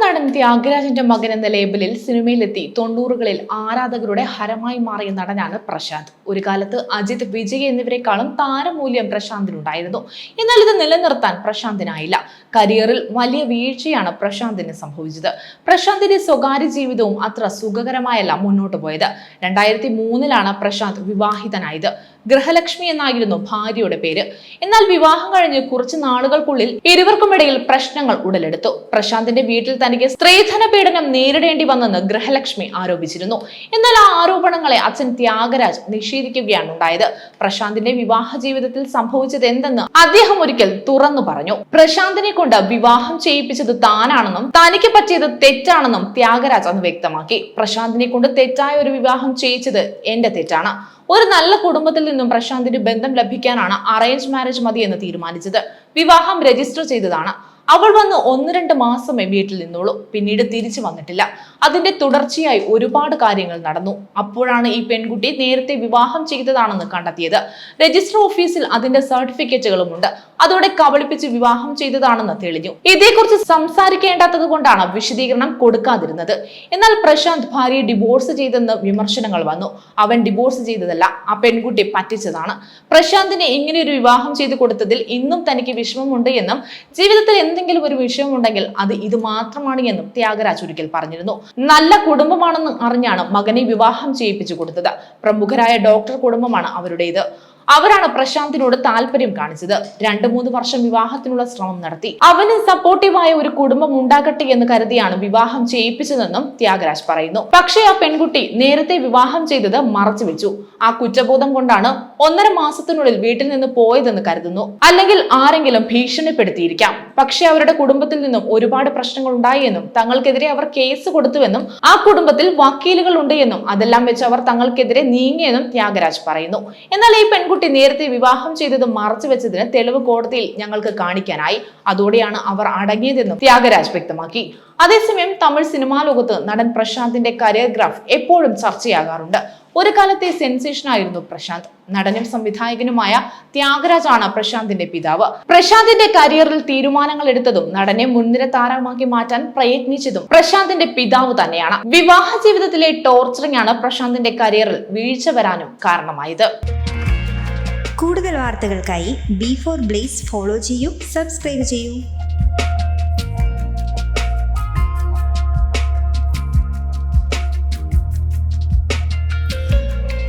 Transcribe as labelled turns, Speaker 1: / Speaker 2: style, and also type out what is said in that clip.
Speaker 1: നടൻ ത്യാഗരാജന്റെ മകൻ എന്ന ലേബലിൽ സിനിമയിലെത്തി 90കളിൽ ആരാധകരുടെ ഹരമായി മാറിയ നടനാണ് പ്രശാന്ത്. ഒരു കാലത്ത് അജിത്, വിജയ് എന്നിവരെക്കാളും താരമൂല്യം പ്രശാന്തിനുണ്ടായിരുന്നു. എന്നാൽ ഇത് നിലനിർത്താൻ പ്രശാന്തിനായില്ല. കരിയറിൽ വലിയ വീഴ്ചയാണ് പ്രശാന്തിന് സംഭവിച്ചത്. പ്രശാന്തിന്റെ സ്വകാര്യ ജീവിതവും അത്ര സുഖകരമായല്ല മുന്നോട്ട് പോയത്. 2003-ലാണ് പ്രശാന്ത് വിവാഹിതനായത്. ഗൃഹലക്ഷ്മി എന്നായിരുന്നു ഭാര്യയുടെ പേര്. എന്നാൽ വിവാഹം കഴിഞ്ഞ് കുറച്ച് നാളുകൾക്കുള്ളിൽ ഇരുവർക്കുമിടയിൽ പ്രശ്നങ്ങൾ ഉടലെടുത്തു. പ്രശാന്തിന്റെ വീട്ടിൽ തനിക്ക് സ്ത്രീധന പീഡനം നേരിടേണ്ടി വന്നെന്ന് ഗൃഹലക്ഷ്മി ആരോപിച്ചിരുന്നു. എന്നാൽ ആ ആരോപണങ്ങളെ അച്ഛൻ ത്യാഗരാജ് നിഷേധിക്കുകയാണ് ഉണ്ടായത്. പ്രശാന്തിന്റെ വിവാഹ ജീവിതത്തിൽ സംഭവിച്ചത് എന്തെന്ന് അദ്ദേഹം ഒരിക്കൽ തുറന്നു പറഞ്ഞു. പ്രശാന്തിനെ കൊണ്ട് വിവാഹം ചെയ്യിപ്പിച്ചത് താനാണെന്നും തനിക്ക് പറ്റിയത് തെറ്റാണെന്നും ത്യാഗരാജ് അന്ന് വ്യക്തമാക്കി. പ്രശാന്തിനെ കൊണ്ട് തെറ്റായ ഒരു വിവാഹം ചെയ്യിച്ചത് എന്റെ തെറ്റാണ്. ഒരു നല്ല കുടുംബത്തിൽ നിന്നും പ്രശാന്തിന് ബന്ധം ലഭിക്കാനാണ് അറേഞ്ച് മാരേജ് മതി എന്ന് തീരുമാനിച്ചത്. വിവാഹം രജിസ്റ്റർ ചെയ്തതാണ്. അവൾ വന്ന് 1-2 മാസമേ വീട്ടിൽ നിന്നുള്ളൂ. പിന്നീട് തിരിച്ചു വന്നിട്ടില്ല. അതിന്റെ തുടർച്ചയായി ഒരുപാട് കാര്യങ്ങൾ നടന്നു. അപ്പോഴാണ് ഈ പെൺകുട്ടി നേരത്തെ വിവാഹം ചെയ്തതാണെന്ന് കണ്ടെത്തിയത്. രജിസ്റ്റർ ഓഫീസിൽ അതിന്റെ സർട്ടിഫിക്കറ്റുകളും ഉണ്ട്. അതോടെ കബളിപ്പിച്ച് വിവാഹം ചെയ്തതാണെന്ന് തെളിഞ്ഞു. ഇതേക്കുറിച്ച് സംസാരിക്കേണ്ടാത്തത് കൊണ്ടാണ് വിശദീകരണം കൊടുക്കാതിരുന്നത്. എന്നാൽ പ്രശാന്ത് ഭാര്യയെ ഡിവോഴ്സ് ചെയ്തെന്ന് വിമർശനങ്ങൾ വന്നു. അവൻ ഡിവോഴ്സ് ചെയ്തതല്ല, ആ പെൺകുട്ടി പറ്റിച്ചതാണ്. പ്രശാന്തിനെ ഇങ്ങനെയൊരു വിവാഹം ചെയ്തു കൊടുത്തതിൽ ഇന്നും തനിക്ക് വിഷമമുണ്ട് എന്നും ജീവിതത്തിൽ എന്തെങ്കിലും ഒരു വിഷയമുണ്ടെങ്കിൽ അത് ഇത് മാത്രമാണ് എന്നും ത്യാഗരാജ് ഒരിക്കൽ പറഞ്ഞിരുന്നു. നല്ല കുടുംബമാണെന്ന് അറിഞ്ഞാണ് മകനെ വിവാഹം ചെയ്യിപ്പിച്ചു കൊടുത്തത്. പ്രമുഖരായ ഡോക്ടർ കുടുംബമാണ് അവരുടേത്. അവരാണ് പ്രശാന്തിനോട് താല്പര്യം കാണിച്ചത്. 2-3 വർഷം വിവാഹത്തിനുള്ള ശ്രമം നടത്തി. അവന് സപ്പോർട്ടീവായ ഒരു കുടുംബം ഉണ്ടാകട്ടെ എന്ന് കരുതിയാണ് വിവാഹം ചെയ്യിപ്പിച്ചതെന്നും ത്യാഗരാജ് പറയുന്നു. പക്ഷേ ആ പെൺകുട്ടി നേരത്തെ വിവാഹം ചെയ്തത് മറച്ചുവെച്ചു. ആ കുറ്റബോധം കൊണ്ടാണ് 1.5 മാസത്തിനുള്ളിൽ വീട്ടിൽ നിന്ന് പോയതെന്ന് കരുതുന്നു. അല്ലെങ്കിൽ ആരെങ്കിലും ഭീഷണിപ്പെടുത്തിയിരിക്കാം. പക്ഷേ അവരുടെ കുടുംബത്തിൽ നിന്നും ഒരുപാട് പ്രശ്നങ്ങൾ ഉണ്ടായി എന്നും തങ്ങൾക്കെതിരെ അവർ കേസ് കൊടുത്തുവെന്നും ആ കുടുംബത്തിൽ വക്കീലുകൾ ഉണ്ട് എന്നും അതെല്ലാം വെച്ച് അവർ തങ്ങൾക്കെതിരെ നീങ്ങിയെന്നും ത്യാഗരാജ് പറയുന്നു. എന്നാൽ ഈ പെൺകുട്ടി നേരത്തെ വിവാഹം ചെയ്തത് മറച്ചുവെച്ചതിന് തെളിവ് കോടതിയിൽ ഞങ്ങൾക്ക് കാണിക്കാനായി. അതോടെയാണ് അവർ അടങ്ങിയതെന്നും ത്യാഗരാജ് വ്യക്തമാക്കി. അതേസമയം തമിഴ് സിനിമാ ലോകത്ത് നടൻ പ്രശാന്തിന്റെ കരിയർ ഗ്രാഫ് എപ്പോഴും ചർച്ചയാകാറുണ്ട്. ഒരു കാലത്തെ സെൻസേഷനായിരുന്നു പ്രശാന്ത്. നടനും സംവിധായകനുമായ ത്യാഗരാജ് ആണ് പ്രശാന്തിന്റെ പിതാവ്. പ്രശാന്തിന്റെ കരിയറിൽ തീരുമാനങ്ങൾ എടുത്തതും നടനെ മുൻനിര താരമാക്കി മാറ്റാൻ പ്രയത്നിച്ചതും പ്രശാന്തിന്റെ പിതാവ് തന്നെയാണ്. വിവാഹ ജീവിതത്തിലെ ടോർച്ചറിംഗ് ആണ് പ്രശാന്തിന്റെ കരിയറിൽ വീഴ്ച വരാനും കാരണമായത്.
Speaker 2: കൂടുതൽ വാർത്തകൾക്കായി B4 Blaze ഫോളോ ചെയ്യൂ, സബ്സ്ക്രൈബ് ചെയ്യൂ.